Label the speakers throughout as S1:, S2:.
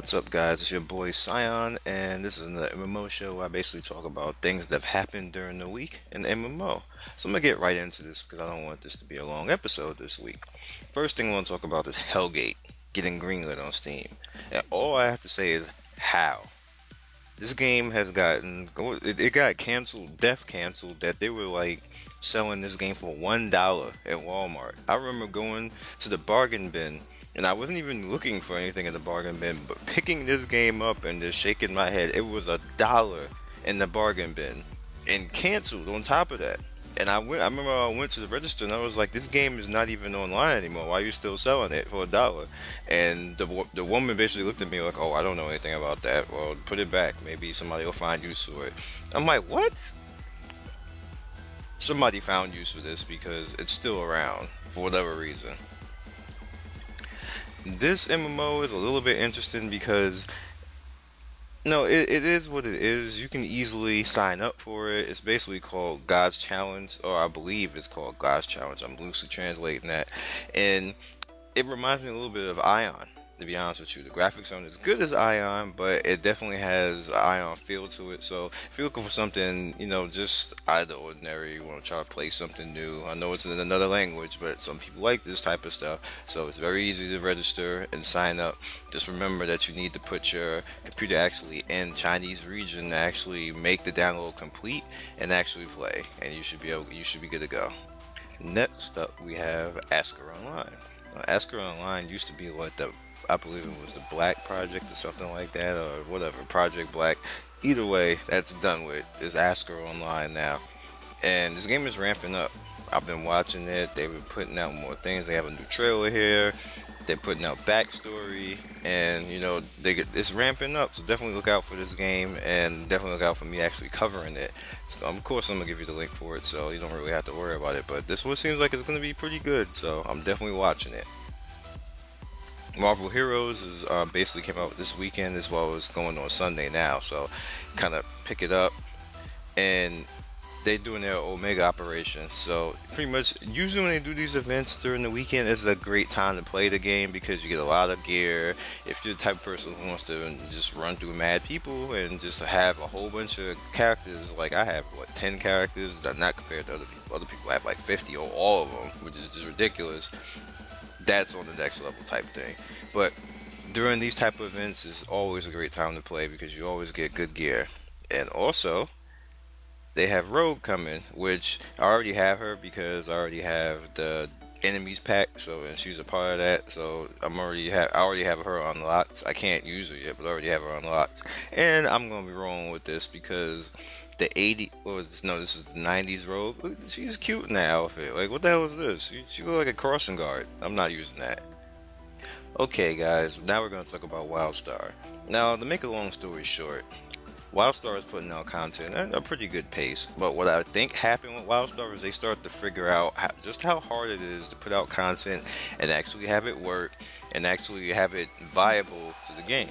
S1: What's up, guys? It's your boy Scion, and this is the MMO show where I basically talk about things that have happened during the week in the MMO. So I'm gonna get right into this because I don't want this to be a long episode this week. First thing I want to talk about is Hellgate getting greenlit on Steam. And all I have to say is how. This game has it got canceled, death canceled, that they were like selling this game for $1 at Walmart. I remember going to the bargain bin, and I wasn't even looking for anything in the bargain bin, but picking this game up and just shaking my head. It was $1 in the bargain bin and canceled on top of that. And I remember I went to the register and I was like, this game is not even online anymore. Why are you still selling it for $1? And the woman basically looked at me like, oh, I don't know anything about that. Well, put it back. Maybe somebody will find use for it. I'm like, what? Somebody found use for this because it's still around for whatever reason. This MMO is a little bit interesting because no, it is what it is. You can easily sign up for it. It's basically called God's Challenge, or I believe it's called God's Challenge. I'm loosely translating that. And it reminds me a little bit of Ion, to be honest with you. The graphics aren't as good as Ion, but it definitely has an Ion feel to it. So if you're looking for something, just out of the ordinary, you want to try to play something new. I know it's in another language, but some people like this type of stuff. So it's very easy to register and sign up. Just remember that you need to put your computer actually in Chinese region to actually make the download complete and actually play. And you should be good to go. Next up, we have Asker Online. Asker Online used to be like I believe it was the Black Project or something like that, or whatever, Project Black. Either way, that's done with. It's Asker Online now. And this game is ramping up. I've been watching it. They've been putting out more things. They have a new trailer here. They're putting out backstory. And, it's ramping up. So definitely look out for this game. And definitely look out for me actually covering it. So, of course, I'm going to give you the link for it. So you don't really have to worry about it. But this one seems like it's going to be pretty good. So I'm definitely watching it. Marvel Heroes is basically came out this weekend as well as going on Sunday now, so kind of pick it up, and they're doing their Omega operation. So pretty much, usually when they do these events during the weekend, it's a great time to play the game because you get a lot of gear. If you're the type of person who wants to just run through mad people and just have a whole bunch of characters, like I have 10 characters, not compared to other people. Other people have like 50 or all of them, which is just ridiculous. That's on the next level type thing. But during these type of events is always a great time to play because you always get good gear. And also they have Rogue coming, which I already have her because I already have the enemies pack, so and she's a part of that. So I already have her unlocked. I can't use her yet, but I already have her unlocked. And I'm gonna be rolling with this because the this is the 90s Rogue. Look, she's cute in that outfit. Like, what the hell is this? She look like a crossing guard. I'm not using that. Okay, guys, now we're going to talk about WildStar. Now, to make a long story short, WildStar is putting out content at a pretty good pace, but what I think happened with WildStar is they start to figure out just how hard it is to put out content and actually have it work and actually have it viable to the game.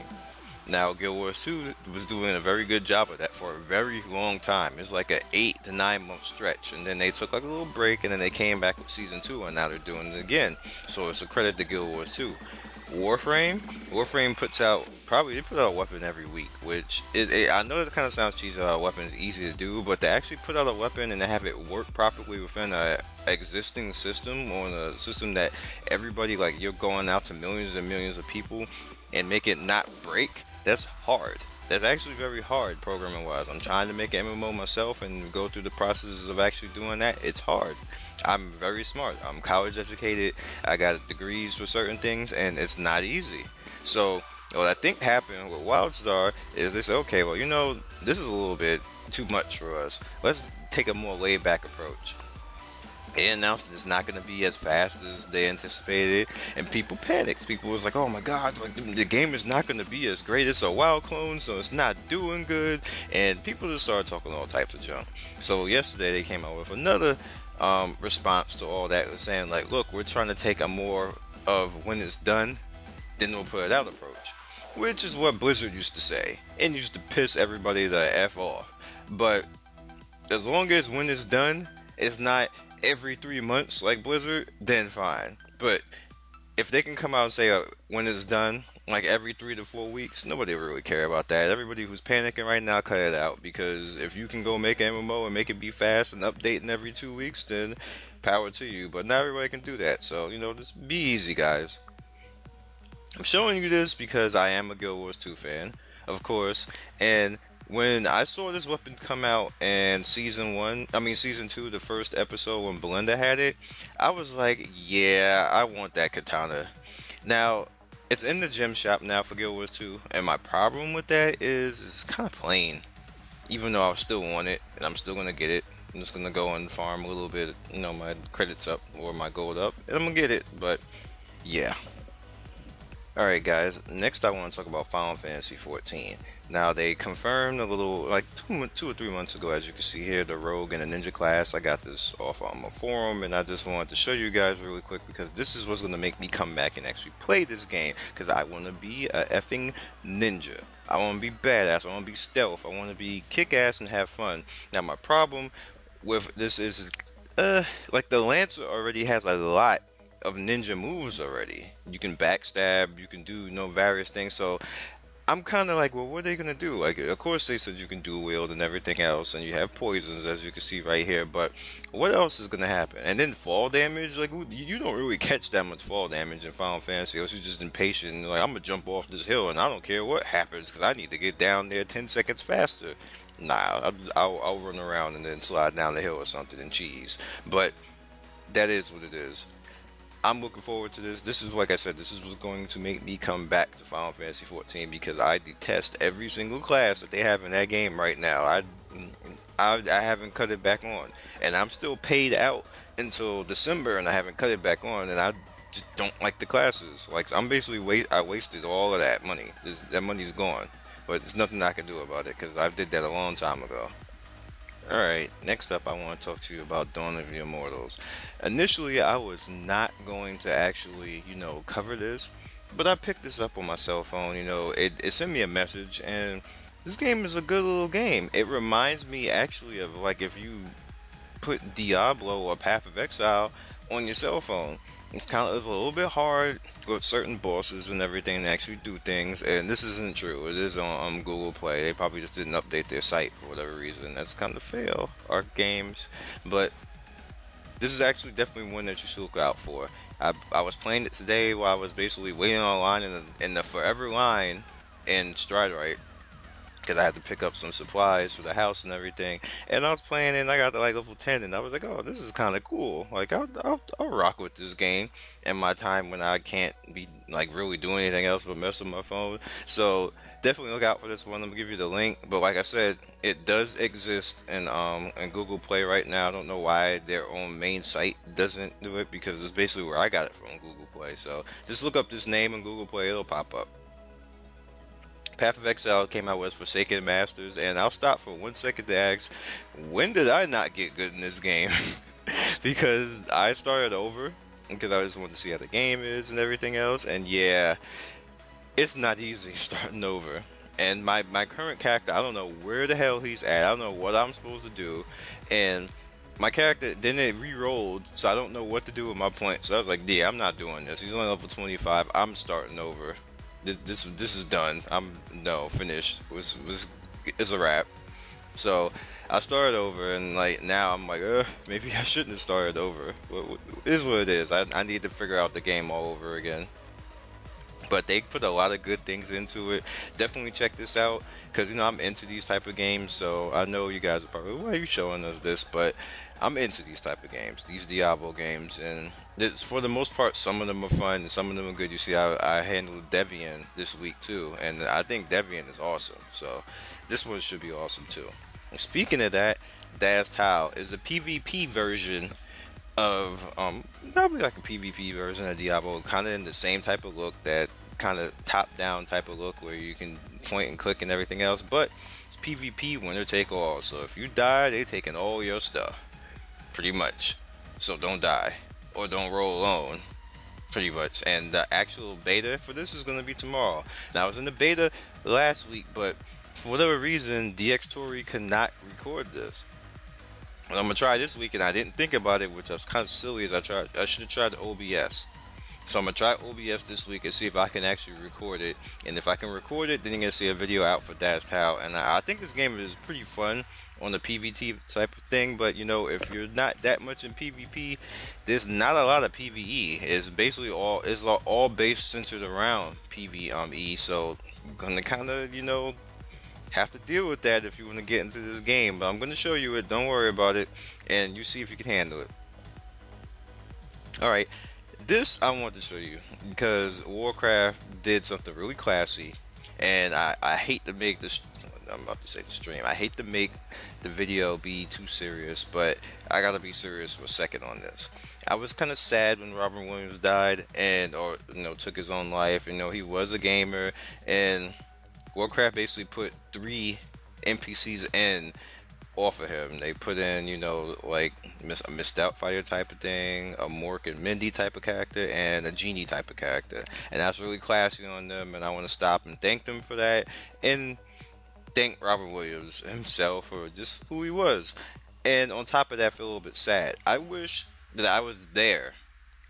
S1: Now, Guild Wars 2 was doing a very good job of that for a very long time. It's like an 8 to 9 month stretch, and then they took like a little break, and then they came back with Season 2, and now they're doing it again. So it's a credit to Guild Wars 2. Warframe puts out, they put out a weapon every week, which is, I know that kind of sounds cheesy, a weapon is easy to do, but to actually put out a weapon and to have it work properly within a existing system, or a system that everybody, like, you're going out to millions and millions of people and make it not break, that's hard. That's actually very hard programming wise. I'm trying to make an MMO myself and go through the processes of actually doing that. It's hard. I'm very smart. I'm college educated. I got degrees for certain things, and it's not easy. So what I think happened with WildStar is they said, okay, well, this is a little bit too much for us. Let's take a more laid back approach. They announced that it's not going to be as fast as they anticipated, and people panicked. People was like, oh my god, like, the game is not going to be as great. It's a WoW clone, so it's not doing good, and people just started talking all types of junk. So yesterday they came out with another response to all that, saying like, look, we're trying to take a more of when it's done, then we'll put it out approach, which is what Blizzard used to say, and used to piss everybody the F off. But as long as when it's done, it's not every 3 months like Blizzard, then fine. But if they can come out and say when it's done, like every 3 to 4 weeks. Nobody really care about that. Everybody who's panicking right now, cut it out, because if you can go make an MMO and make it be fast and updating every 2 weeks, then power to you. But not everybody can do that. So, just be easy, guys. I'm showing you this because I am a Guild Wars 2 fan, of course, and when I saw this weapon come out in season 2, the first episode when Belinda had it, I was like, yeah, I want that katana. Now, it's in the gem shop now for Guild Wars 2, and my problem with that is it's kind of plain. Even though I still want it, and I'm still gonna get it. I'm just gonna go and farm a little bit, my credits up or my gold up, and I'm gonna get it. But yeah. Alright guys, next I want to talk about Final Fantasy 14. Now they confirmed a little, like 2 or 3 months ago, as you can see here, the Rogue and the Ninja class. I got this off on my forum, and I just wanted to show you guys really quick because this is what's going to make me come back and actually play this game, because I want to be a effing ninja. I want to be badass, I want to be stealth, I want to be kick-ass and have fun. Now my problem with this is like the Lancer already has a lot of ninja moves already. You can backstab, you can do various things, so I'm kind of like, well, what are they gonna do? Like, of course they said you can dual wield and everything else, and you have poisons, as you can see right here, but what else is gonna happen? And then fall damage, like, you don't really catch that much fall damage in Final Fantasy, else you're just impatient and like, I'm gonna jump off this hill and I don't care what happens because I need to get down there 10 seconds faster. Nah, I'll run around and then slide down the hill or something and cheese. But that is what it is. I'm looking forward to this. This is, like I said, this is what's going to make me come back to Final Fantasy 14 because I detest every single class that they have in that game right now. I haven't cut it back on, and I'm still paid out until December, and I haven't cut it back on, and I just don't like the classes. Like, I'm basically I wasted all of that money. That money's gone, but there's nothing I can do about it because I did that a long time ago. Alright, next up I want to talk to you about Dawn of the Immortals. Initially I was not going to actually, cover this, but I picked this up on my cell phone, it sent me a message, and this game is a good little game. It reminds me actually of like if you put Diablo or Path of Exile on your cell phone. It's a little bit hard with certain bosses and everything to actually do things, and this isn't true. It is on Google Play. They probably just didn't update their site for whatever reason. That's kind of fail, Arc Games. But this is actually definitely one that you should look out for. I was playing it today while I was basically waiting online in the forever line in Stridrite, because I had to pick up some supplies for the house and everything, and I was playing and I got to like level 10, and I was like, oh, this is kind of cool. Like, I'll rock with this game in my time when I can't be like really doing anything else but mess with my phone. So definitely look out for this one. I'm gonna give you the link, but like I said, it does exist in Google Play right now. I don't know why their own main site doesn't do it, because it's basically where I got it from, Google Play. So just look up this name in Google Play, it'll pop up. Path of Exile came out with Forsaken Masters, and I'll stop for 1 second to ask, when did I not get good in this game? Because I started over, because I just wanted to see how the game is and everything else, and yeah, it's not easy starting over. And my current character, I don't know where the hell he's at, I don't know what I'm supposed to do, and my character, then it re-rolled, so I don't know what to do with my points. So I was like, yeah, I'm not doing this. He's only level 25, I'm starting over. This is done. I'm finished. It's a wrap. So I started over, and like now I'm like, maybe I shouldn't have started over. It is what it is. I need to figure out the game all over again. But they put a lot of good things into it. Definitely check this out, because I'm into these type of games. So I know you guys are probably, why are you showing us this? But I'm into these type of games, these Diablo games, and for the most part, some of them are fun and some of them are good. You see, I handled Deviant this week too, and I think Deviant is awesome. So this one should be awesome too. And speaking of that, Dasht is a PvP version of probably like a PvP version of Diablo, kind of in the same type of look, that kind of top-down type of look where you can point and click and everything else. But it's PvP, winner take all. So if you die, they taking all your stuff, pretty much. So don't die, or don't roll alone, pretty much. And the actual beta for this is going to be tomorrow. Now I was in the beta last week, but for whatever reason DX Tory could not record this. I'm gonna try this week, and I didn't think about it, which was kind of silly. As I should have tried the OBS. So I'm gonna try OBS this week and see if I can actually record it. And if I can record it, then you're gonna see a video out for Dasht. And I think this game is pretty fun on the PvP type of thing. But you know, if you're not that much in PvP, there's not a lot of PvE. It's basically all based centered around PvE. So I'm gonna kind of, you know, have to deal with that if you want to get into this game. But I'm gonna show you it. Don't worry about it, and you see if you can handle it. All right. This I want to show you because Warcraft did something really classy, and I hate to make this, I'm about to say the stream, I hate to make the video be too serious, but I gotta be serious for a second on this. I was kind of sad when Robert Williams died or you know, took his own life. You know, he was a gamer, and Warcraft basically put 3 NPCs in off of him. They put in, you know, like a Miss Doubtfire type of thing, a Mork and Mindy type of character, and a Genie type of character. And that's really classy on them, and I want to stop and thank them for that, and thank Robert Williams himself for just who he was. And on top of that, I feel a little bit sad. I wish that I was there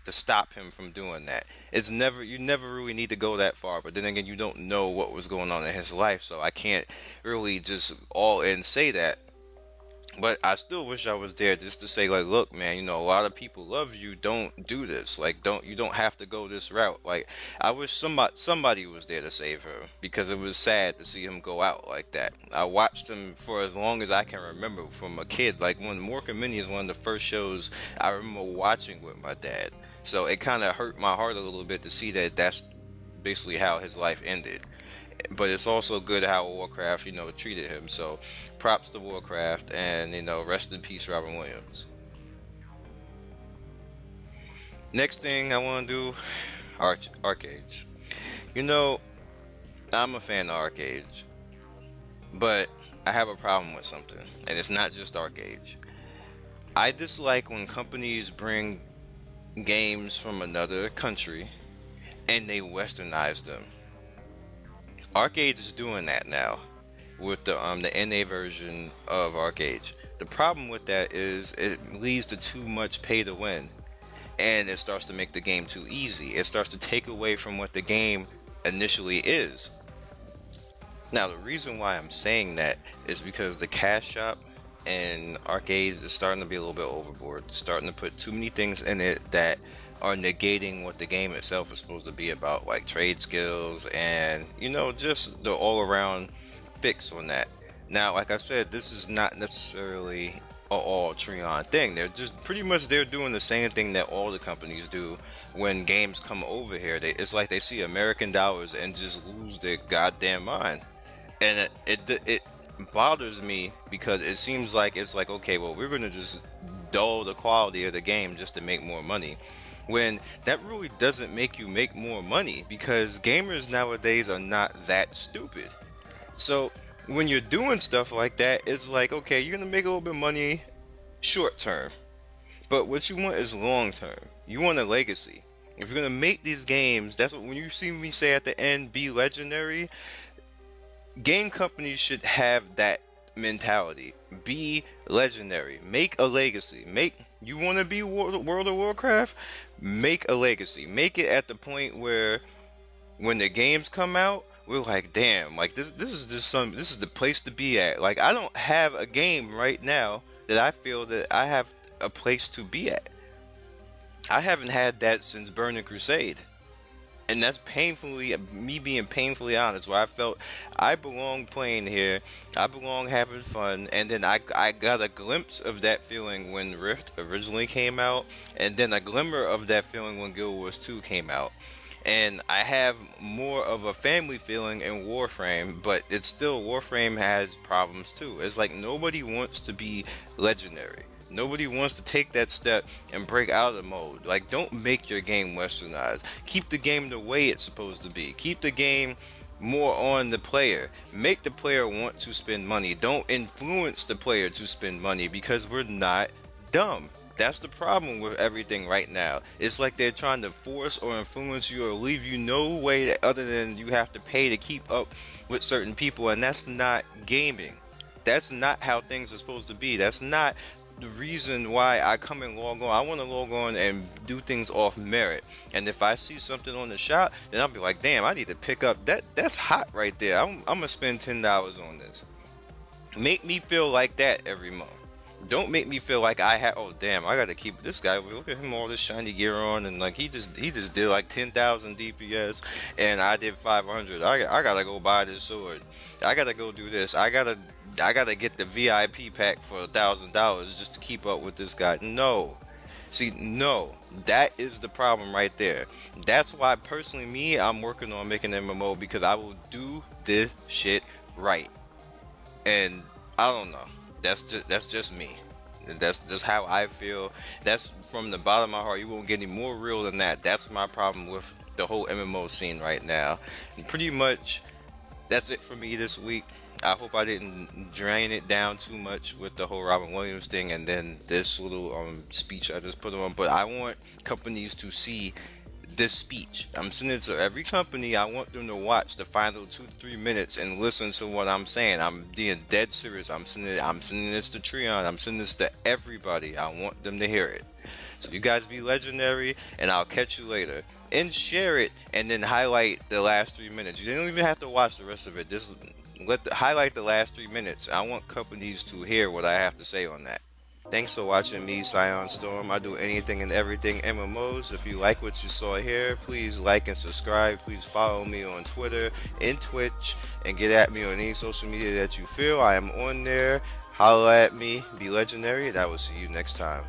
S1: to stop him from doing that. You never really need to go that far, but then again, you don't know what was going on in his life, so I can't really just all in say that. But I still wish I was there just to say, like, look, man, you know, a lot of people love you. Don't do this. Like, you don't have to go this route. Like, I wish somebody was there to save her, because it was sad to see him go out like that. I watched him for as long as I can remember from a kid. Like, when Mork and Mindy is one of the first shows I remember watching with my dad. So it kind of hurt my heart a little bit to see that that's basically how his life ended. But it's also good how Warcraft, you know, treated him. So props to Warcraft, and you know, rest in peace, Robin Williams. Next thing I want to do, Arcades. You know, I'm a fan of Arcades, but I have a problem with something, and it's not just Arcades. I dislike when companies bring games from another country and they westernize them. Arcades is doing that now with the NA version of Arcades. The problem with that is it leads to too much pay to win, and it starts to make the game too easy. It starts to take away from what the game initially is. Now, the reason why I'm saying that is because the cash shop and Arcades is starting to be a little bit overboard. It's starting to put too many things in it that are negating what the game itself is supposed to be about, like trade skills and, you know, just the all-around fix on that. Now, like I said, this is not necessarily all Treon thing. They're just pretty much they're doing the same thing that all the companies do when games come over here. It's like they see American dollars and just lose their goddamn mind. And it bothers me because it seems like it's like, okay, well, we're gonna just dull the quality of the game just to make more money, when that really doesn't make you make more money, because gamers nowadays are not that stupid. So when you're doing stuff like that, it's like, okay, you're gonna make a little bit of money short term, but what you want is long term. You want a legacy. If you're gonna make these games, that's what, when you see me say at the end, be legendary, game companies should have that mentality. Be legendary. Make a legacy. You want to be World of Warcraft? Make a legacy. Make it at the point where when the games come out, we're like, damn, like this is the place to be at. Like, I don't have a game right now that I feel that I have a place to be at. I haven't had that since Burning Crusade. And that's me being painfully honest, where I felt I belong playing here, I belong having fun, and then I got a glimpse of that feeling when Rift originally came out, and then a glimmer of that feeling when Guild Wars 2 came out. And I have more of a family feeling in Warframe, but it's still, Warframe has problems too. It's like nobody wants to be legendary. Nobody wants to take that step and break out of the mode. Like, don't make your game westernized. Keep the game the way it's supposed to be. Keep the game more on the player. Make the player want to spend money. Don't influence the player to spend money, because we're not dumb. That's the problem with everything right now. It's like they're trying to force or influence you or leave you no way other than you have to pay to keep up with certain people, and that's not gaming. That's not how things are supposed to be. That's not the reason why I come and log on. I want to log on and do things off merit. And if I see something on the shop, then I'll be like, damn, I need to pick up that. That's hot right there. I'm gonna spend $10 on this. Make me feel like that every month. Don't make me feel like I have. Oh damn, I gotta keep this guy. Look at him, all this shiny gear on, and like he just did like 10,000 DPS, and I did 500. I gotta go buy this sword. I gotta go do this. I gotta get the VIP pack for $1,000 just to keep up with this guy. No, see, no, that is the problem right there. That's why personally, me, I'm working on making an MMO because I will do this shit right. And I don't know. That's just me. That's just how I feel. That's from the bottom of my heart. You won't get any more real than that. That's my problem with the whole MMO scene right now. And pretty much that's it for me this week. I hope I didn't drain it down too much with the whole Robin Williams thing and then this little speech I just put on. But I want companies to see this speech. I'm sending it to every company. I want them to watch the final 2 to 3 minutes and listen to what I'm saying. I'm being dead serious. I'm sending this to Treon. I'm sending this to everybody. I want them to hear it. So you guys be legendary, and I'll catch you later. And share it, and then highlight the last 3 minutes. You don't even have to watch the rest of it. Just highlight the last 3 minutes. I want companies to hear what I have to say on that. Thanks for watching me, Scion Storm. I do anything and everything MMOs. If you like what you saw here, please like and subscribe. Please follow me on Twitter and Twitch, and get at me on any social media that you feel. I am on there. Holla at me. Be legendary, and I will see you next time.